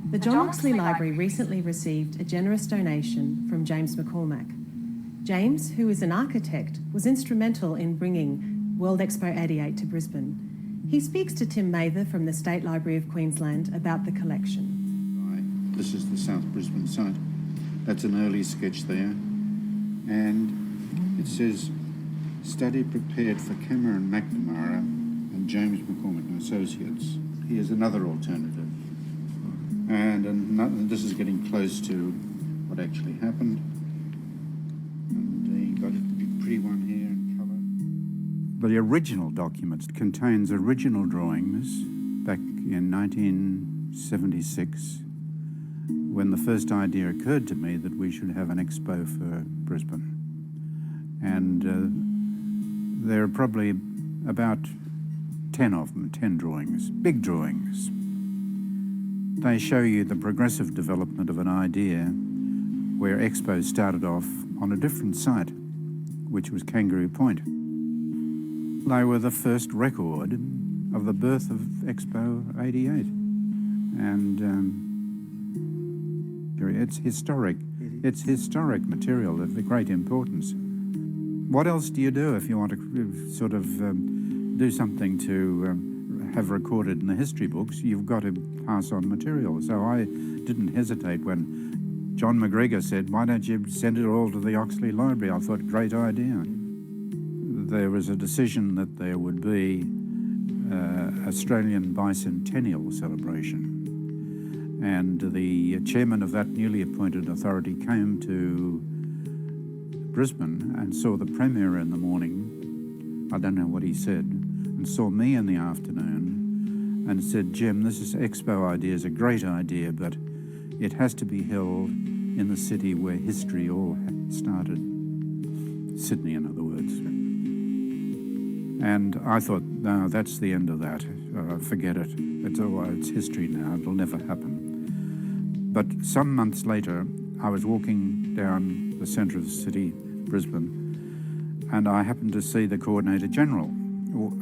The John Oxley Library recently received a generous donation from James McCormack. James, who is an architect, was instrumental in bringing World Expo 88 to Brisbane. He speaks to Tim Mather from the State Library of Queensland about the collection. Right. This is the South Brisbane site. That's an early sketch there. And it says, study prepared for Cameron McNamara and James McCormack and Associates. Here's another alternative. And this is getting close to what actually happened. And you got a pretty one here in colour. The original document contains original drawings back in 1976, when the first idea occurred to me that we should have an expo for Brisbane. And there are probably about 10 of them, 10 drawings, big drawings. They show you the progressive development of an idea where Expo started off on a different site, which was Kangaroo Point. They were the first record of the birth of Expo 88. And it's historic. It's historic material of great importance. What else do you do if you want to sort of do something to have recorded in the history books? You've got to pass on material. So I didn't hesitate when John McGregor said, why don't you send it all to the Oxley Library? I thought, great idea. There was a decision that there would be Australian bicentennial celebration. And the chairman of that newly appointed authority came to Brisbane and saw the Premier in the morning. I don't know what he said, and saw me in the afternoon and said, Jim, this is Expo idea is a great idea, but it has to be held in the city where history all started. Sydney, in other words. And I thought, no, that's the end of that. Forget it. It's history now. It'll never happen. But some months later, I was walking down the centre of the city, Brisbane, and I happened to see the Coordinator General.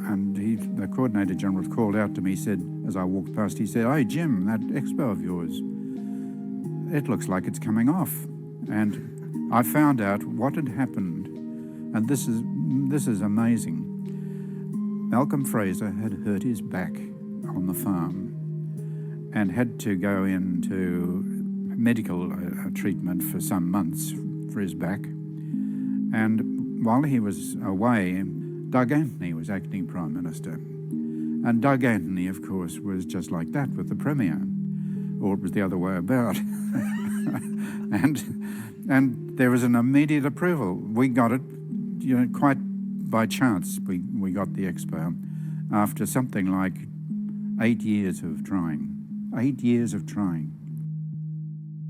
And the Coordinator General called out to me, said, as I walked past, he said, hey, Jim, that expo of yours, it looks like it's coming off. And I found out what had happened, and this is amazing. Malcolm Fraser had hurt his back on the farm and had to go into medical treatment for some months for his back. And while he was away, Doug Anthony was acting Prime Minister. And Doug Anthony, of course, was just like that with the Premier, or it was the other way about. and there was an immediate approval. We got it, quite by chance. We got the expo after something like 8 years of trying. 8 years of trying.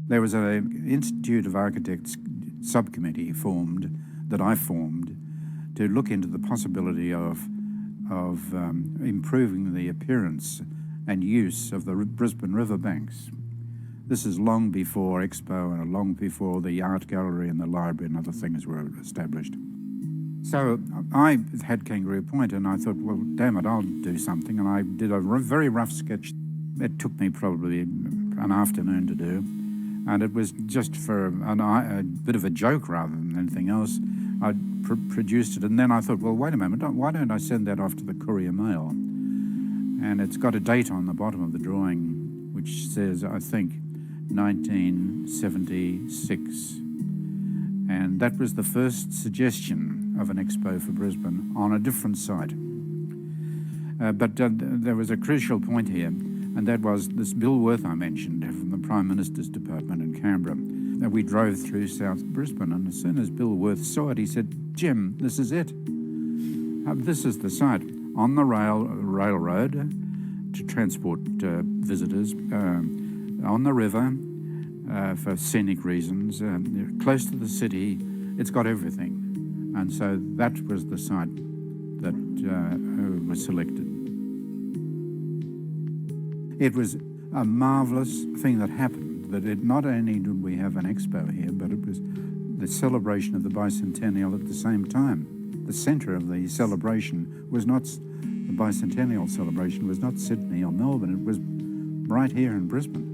There was an Institute of Architects subcommittee formed, that I formed, to look into the possibility of improving the appearance and use of the Brisbane riverbanks. This is long before Expo and long before the art gallery and the library and other things were established. So I had Kangaroo Point, and I thought, well, damn it, I'll do something. And I did a very rough sketch. It took me probably an afternoon to do. And it was just for a bit of a joke rather than anything else. I produced it, and then I thought, well, wait a moment, why don't I send that off to the Courier Mail? And it's got a date on the bottom of the drawing, which says, I think, 1976. And that was the first suggestion of an expo for Brisbane on a different site. But there was a crucial point here, and that was this Bill Worth I mentioned from the Prime Minister's Department in Canberra. We drove through South Brisbane, and as soon as Bill Worth saw it, he said, Jim, this is it. This is the site on the railroad to transport visitors, on the river for scenic reasons, close to the city. It's got everything. And so that was the site that was selected. It was a marvellous thing that happened, that it not only did we have an expo here, but it was the celebration of the bicentennial at the same time. The centre of the celebration was not, the bicentennial celebration was not Sydney or Melbourne, it was right here in Brisbane.